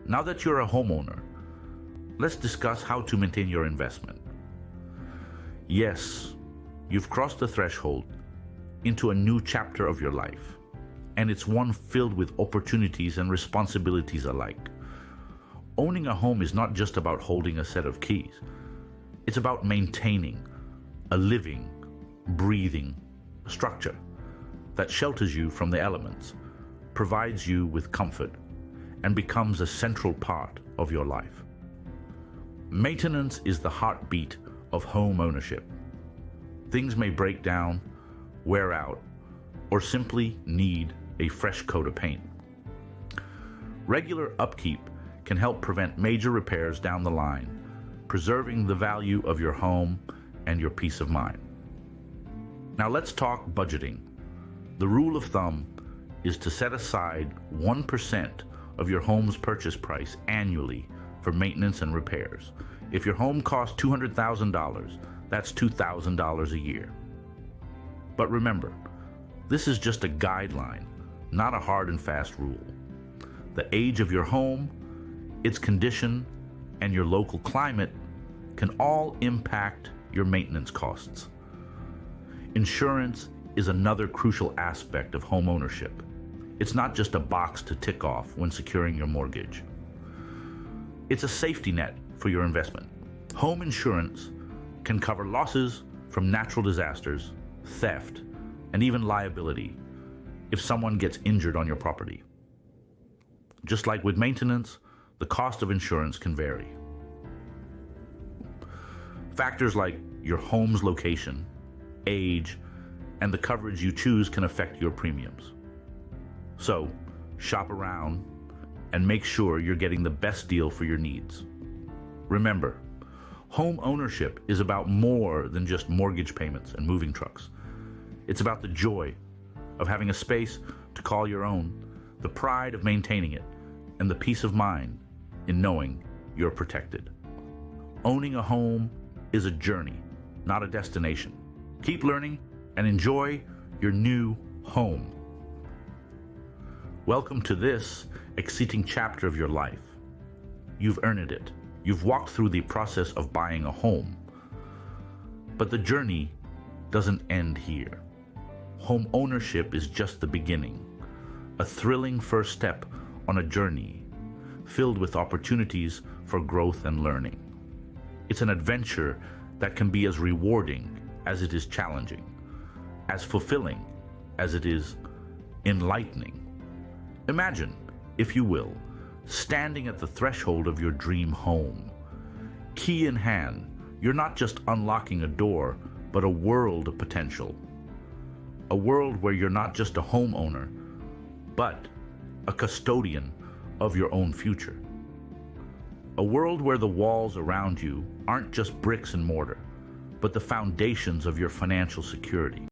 Now that you're a homeowner, let's discuss how to maintain your investment. Yes, you've crossed the threshold into a new chapter of your life, and it's one filled with opportunities and responsibilities alike. Owning a home is not just about holding a set of keys. It's about maintaining a living, breathing structure that shelters you from the elements, provides you with comfort, and becomes a central part of your life. Maintenance is the heartbeat of home ownership. Things may break down, wear out, or simply need a fresh coat of paint. Regular upkeep can help prevent major repairs down the line, preserving the value of your home and your peace of mind. Now let's talk budgeting. The rule of thumb is to set aside 1% of your home's purchase price annually for maintenance and repairs. If your home costs $200,000, that's $2,000 a year. But remember, this is just a guideline, not a hard and fast rule. The age of your home, its condition, and your local climate can all impact your maintenance costs. Insurance is another crucial aspect of home ownership. It's not just a box to tick off when securing your mortgage. It's a safety net for your investment. Home insurance can cover losses from natural disasters, theft, and even liability if someone gets injured on your property. Just like with maintenance, the cost of insurance can vary. Factors like your home's location, age, and the coverage you choose can affect your premiums. So, shop around and make sure you're getting the best deal for your needs. Remember, home ownership is about more than just mortgage payments and moving trucks. It's about the joy of having a space to call your own, the pride of maintaining it, and the peace of mind in knowing you're protected. Owning a home is a journey, not a destination. Keep learning and enjoy your new home. Welcome to this exciting chapter of your life. You've earned it. You've walked through the process of buying a home. But the journey doesn't end here. Home ownership is just the beginning, a thrilling first step on a journey filled with opportunities for growth and learning. It's an adventure that can be as rewarding as it is challenging, as fulfilling as it is enlightening. Imagine, if you will, standing at the threshold of your dream home. Key in hand, you're not just unlocking a door, but a world of potential. A world where you're not just a homeowner, but a custodian of your own future. A world where the walls around you aren't just bricks and mortar, but the foundations of your financial security.